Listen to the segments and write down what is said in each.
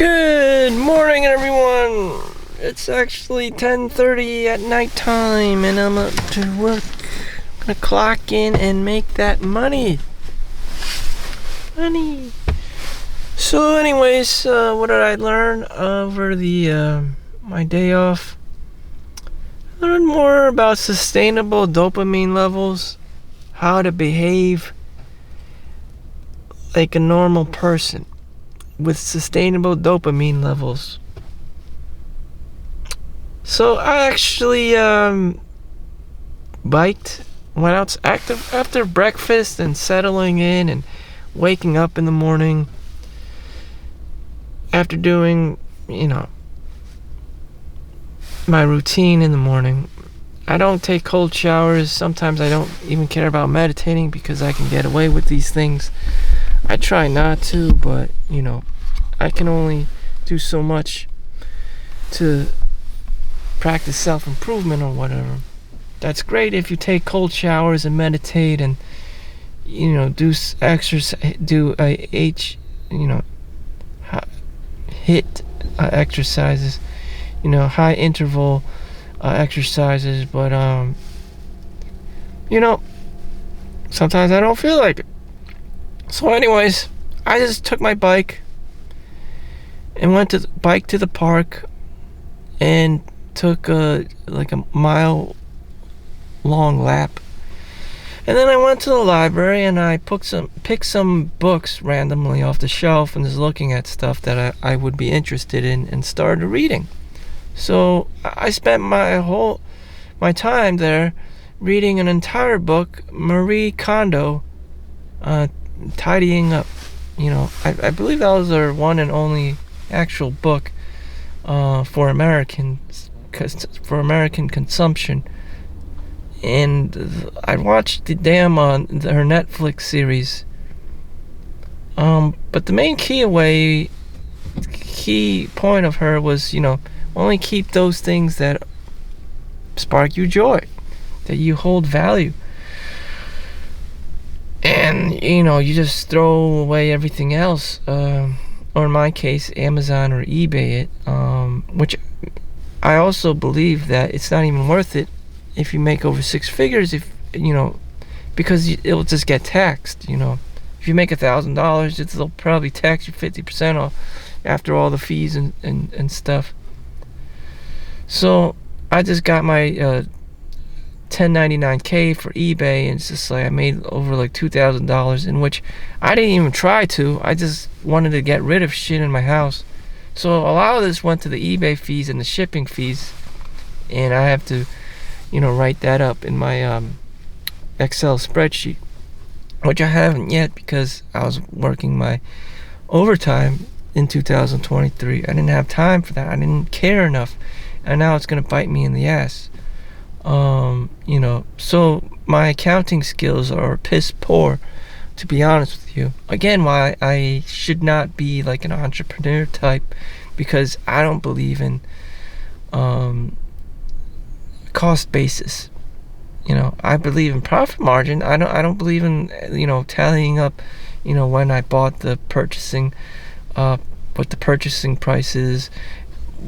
Good morning, everyone. It's actually 10:30 at nighttime, and I'm up to work. I'm gonna clock in and make that money. So, anyways, what did I learn over the my day off? I learned more about sustainable dopamine levels, how to behave like a normal person with sustainable dopamine levels. So I actually biked, went out after breakfast and settling in and waking up in the morning. After doing, my routine in the morning, I don't take cold showers. Sometimes I don't even care about meditating because I can get away with these things. I try not to, but I can only do so much to practice self-improvement or whatever. That's great if you take cold showers and meditate and do exercise, do hit exercises, high interval exercises, but sometimes I don't feel like it. So anyways, I just took my bike and went to the park and took a mile long lap. And then I went to the library and I picked some books randomly off the shelf and was looking at stuff that I would be interested in and started reading. So I spent my time there reading an entire book, Marie Kondo, Tidying Up. I believe that was her one and only actual book for American consumption. And I watched the her Netflix series. But the main key point of her was, only keep those things that spark you joy, that you hold value. And, you just throw away everything else, or in my case, Amazon or eBay it, which I also believe that it's not even worth it if you make over six figures, because it'll just get taxed, If you make $1,000, they'll probably tax you 50% off after all the fees and stuff. So I just got my 1099K for eBay, and it's just like I made over $2,000, in which I didn't even try to. I just wanted to get rid of shit in my house. So a lot of this went to the eBay fees and the shipping fees, and I have to write that up in my Excel spreadsheet, which I haven't yet because I was working my overtime in 2023. I didn't have time for that. I didn't care enough, and now it's gonna bite me in the ass. So my accounting skills are piss poor, to be honest with you. Again, why I should not be like an entrepreneur type, because I don't believe in cost basis. I believe in profit margin. I don't believe in tallying up when I bought the purchasing, what the purchasing price is.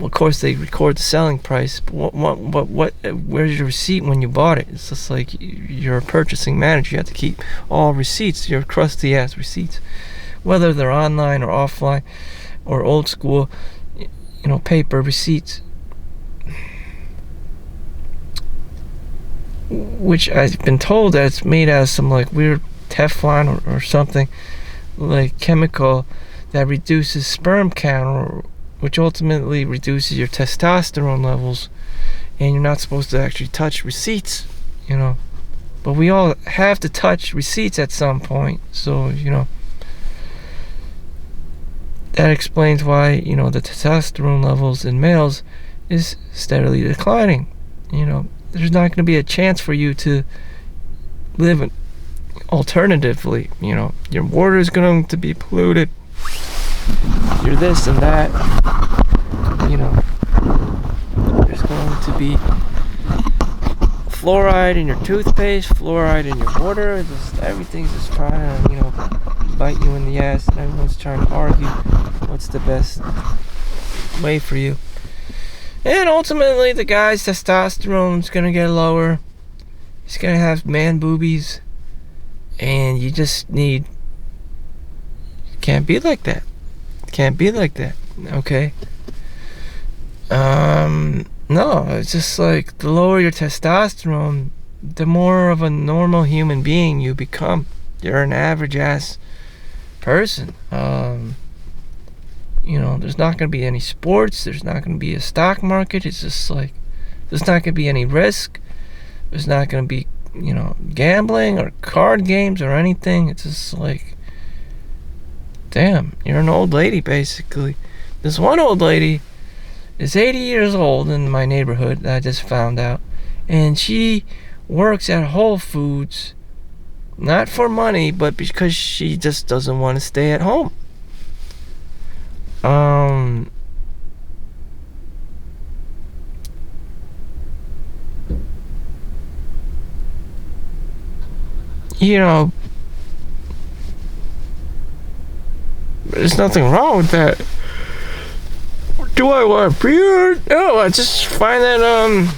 Of course they record the selling price, but where's your receipt when you bought it? It's just like you're a purchasing manager. You have to keep all receipts, your crusty ass receipts, whether they're online or offline or old school paper receipts, which I've been told that it's made out of some weird Teflon or something, chemical that reduces sperm count, which ultimately reduces your testosterone levels, and you're not supposed to actually touch receipts, but we all have to touch receipts at some point. So that explains why the testosterone levels in males is steadily declining. There's not going to be a chance for you to live alternatively. Your water is going to be polluted. You're this and that. There's going to be fluoride in your toothpaste, fluoride in your water. Everything's just trying to, bite you in the ass, and everyone's trying to argue what's what's the best way for you. And ultimately, the guy's testosterone's gonna get lower. He's gonna have man boobies. And you just need... Can't be like that. Can't be like that. Okay? No, it's just like the lower your testosterone, the more of a normal human being you become. You're an average ass person. There's not going to be any sports. There's not going to be a stock market. It's just like, there's not going to be any risk. There's not going to be, gambling or card games or anything. It's just like, damn, you're an old lady, basically. This one old lady is 80 years old in my neighborhood that I just found out. And she works at Whole Foods, not for money, but because she just doesn't want to stay at home. There's nothing wrong with that. Do I want a beard? No, I just find that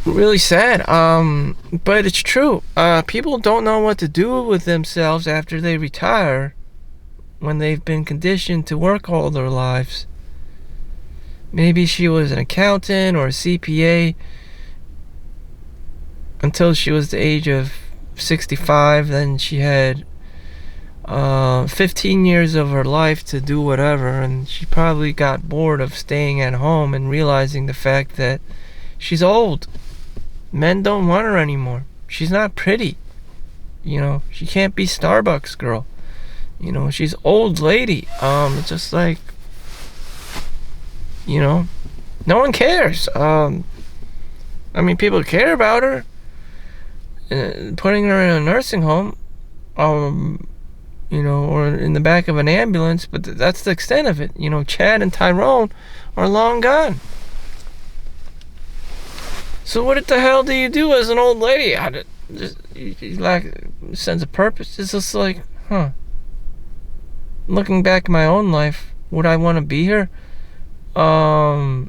really sad. But it's true. People don't know what to do with themselves after they retire, when they've been conditioned to work all their lives. Maybe she was an accountant or a CPA until she was the age of 65. Then she had 15 years of her life to do whatever, and she probably got bored of staying at home and realizing the fact that she's old. Men don't want her anymore. She's not pretty. She can't be Starbucks girl. She's old lady. It's just like, no one cares. People care about her. Putting her in a nursing home, or in the back of an ambulance, but that's the extent of it. Chad and Tyrone are long gone. So what the hell do you do as an old lady? You lack a sense of purpose. It's just like, looking back at my own life, would I want to be here? I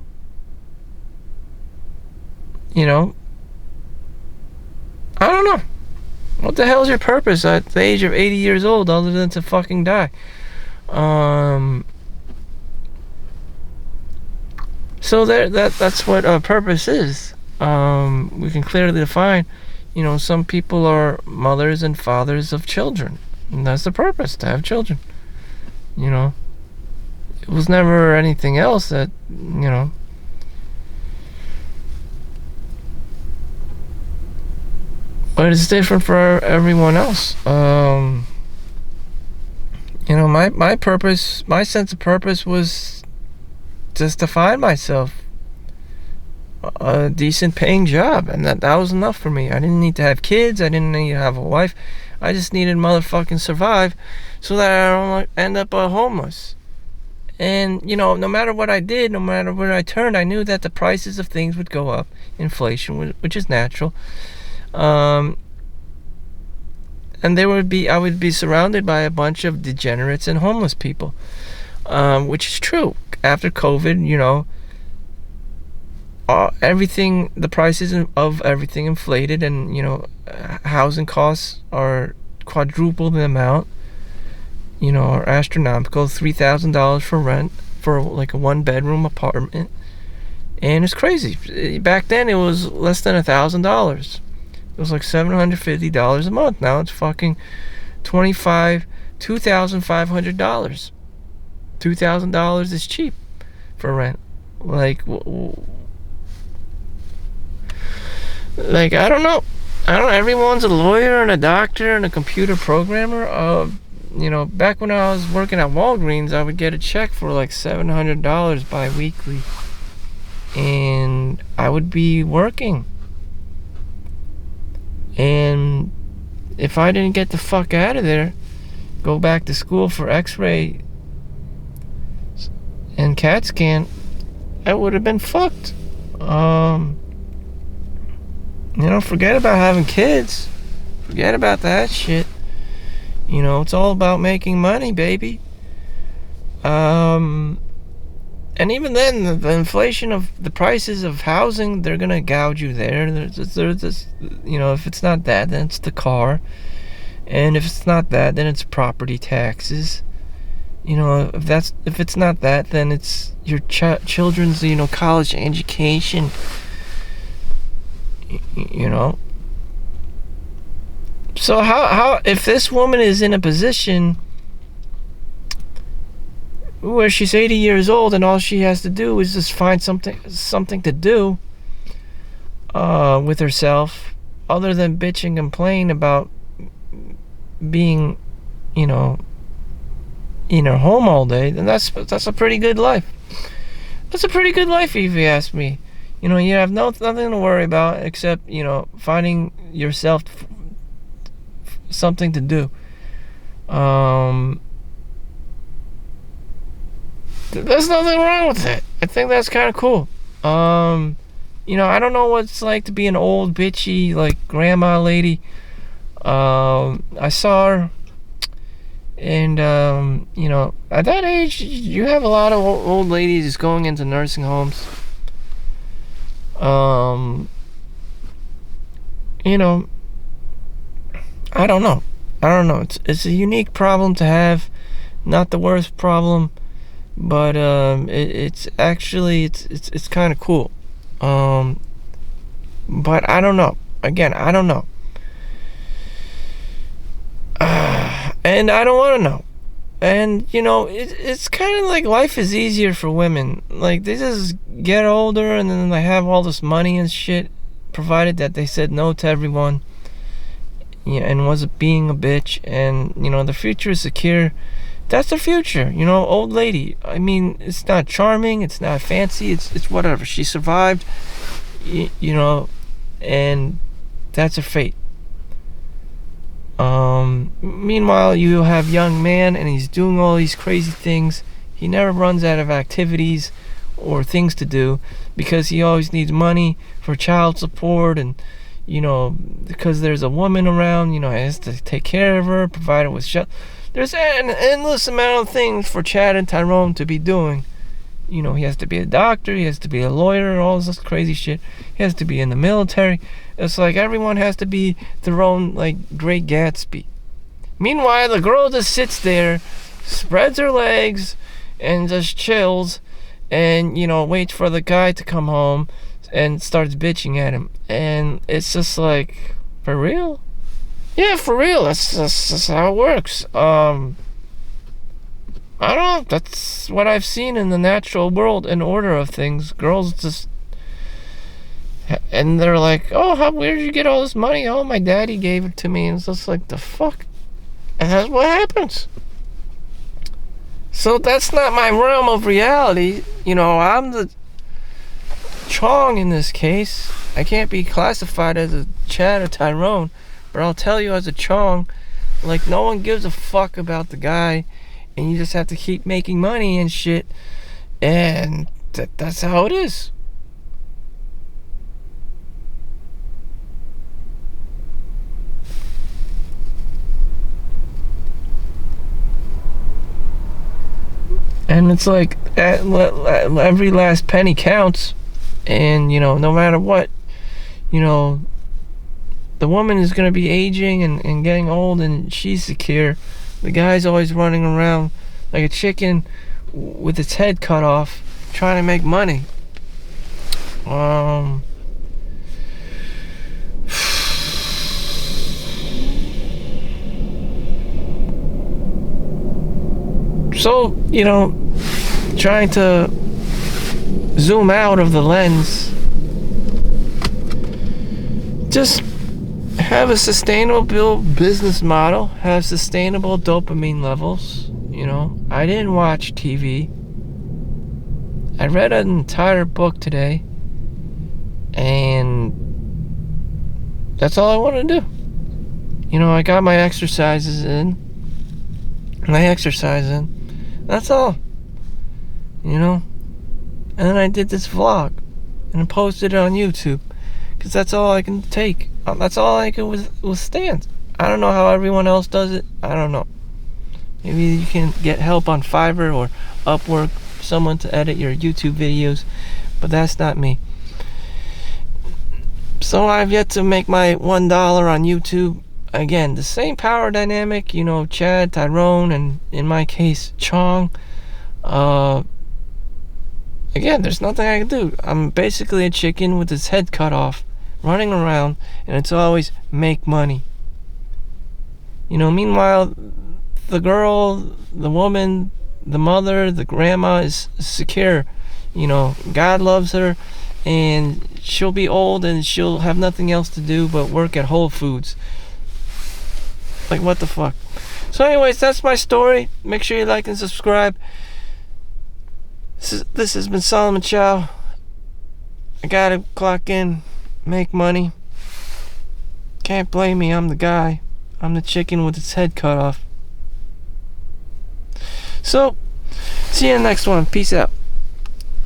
don't know. What the hell is your purpose at the age of 80 years old other than to fucking die? So that's what purpose is. We can clearly define, some people are mothers and fathers of children. And that's the purpose, to have children. It was never anything else that, But it's different for everyone else. My purpose, my sense of purpose was just to find myself a decent paying job, and that was enough for me. I didn't need to have kids. I didn't need to have a wife. I just needed to motherfucking survive so that I don't end up homeless. And, no matter what I did, no matter where I turned, I knew that the prices of things would go up. Inflation, which is natural. And I would be surrounded by a bunch of degenerates and homeless people, which is true. After COVID, everything, the prices of everything inflated, and housing costs are quadruple the amount, are astronomical. $3,000 for rent for like a 1-bedroom apartment, and it's crazy. Back then it was less than $1,000. It was like $750 a month. Now it's fucking $2,500. $2,000 is cheap for rent. Like I don't know. Everyone's a lawyer and a doctor and a computer programmer. Back when I was working at Walgreens, I would get a check for like $700 bi-weekly, and I would be working. And if I didn't get the fuck out of there, go back to school for x-ray and CAT scan, I would have been fucked. Forget about having kids. Forget about that shit. It's all about making money, baby. And even then, the inflation of the prices of housing, they're gonna gouge you there. There's this, if it's not that, then it's the car, and if it's not that, then it's property taxes. If it's not that, then it's your children's, college education. So how if this woman is in a position where she's 80 years old and all she has to do is just find something to do with herself other than bitch and complain about being, in her home all day, then that's a pretty good life. That's a pretty good life, if you ask me. You have nothing to worry about except, finding yourself something to do. There's nothing wrong with it. I think that's kind of cool. I don't know what it's like to be an old bitchy like grandma lady. I saw her, and at that age, you have a lot of old ladies going into nursing homes. I don't know. It's a unique problem to have, not the worst problem, but it's actually it's kind of cool. But I don't know. Again, I don't know. And I don't want to know. And it's kind of like life is easier for women. Like, they just get older and then they have all this money and shit, provided that they said no to everyone, and wasn't being a bitch, and the future is secure. That's the future. Old lady, I mean, it's not charming, it's not fancy, it's whatever. She survived, and that's her fate. Meanwhile, you have young man, and he's doing all these crazy things. He never runs out of activities or things to do, because he always needs money for child support, and because there's a woman around, he has to take care of her, provide her with shelter. There's an endless amount of things for Chad and Tyrone to be doing. He has to be a doctor, he has to be a lawyer, all this crazy shit. He has to be in the military. It's like everyone has to be their own, like, Great Gatsby. Meanwhile, the girl just sits there, spreads her legs, and just chills, and, waits for the guy to come home and starts bitching at him. And it's just like, for real? Yeah, for real. That's how it works. I don't know. That's what I've seen in the natural world and order of things. Girls just, and they're like, oh, where did you get all this money? Oh, my daddy gave it to me. And it's just like, the fuck? And that's what happens. So that's not my realm of reality. I'm the Chong in this case. I can't be classified as a Chad or Tyrone, but I'll tell you, as a Chong, like, no one gives a fuck about the guy, and you just have to keep making money and shit, and that's how it is. And it's like, every last penny counts, and no matter what, the woman is going to be aging and getting old, and she's secure. The guy's always running around like a chicken with its head cut off, trying to make money. So, trying to zoom out of the lens, just have a sustainable business model, have sustainable dopamine levels. I didn't watch TV. I read an entire book today, and that's all I want to do. I got my exercises in, that's all. And then I did this vlog and I posted it on YouTube, because that's all I can take. That's all I can withstand. I don't know how everyone else does it. I don't know. Maybe you can get help on Fiverr or Upwork, someone to edit your YouTube videos, but that's not me. So I've yet to make my $1 on YouTube. Again, the same power dynamic, Chad, Tyrone, and in my case, Chong. Again, there's nothing I can do. I'm basically a chicken with its head cut off, running around, and it's always make money. Meanwhile, the girl, the woman, the mother, the grandma is secure. God loves her, and she'll be old and she'll have nothing else to do but work at Whole Foods. Like, what the fuck? So anyways, that's my story. Make sure you like and subscribe. This has been Solomon Chau. I gotta clock in, make money. Can't blame me, I'm the guy. I'm the chicken with its head cut off. So, see you in the next one. Peace out.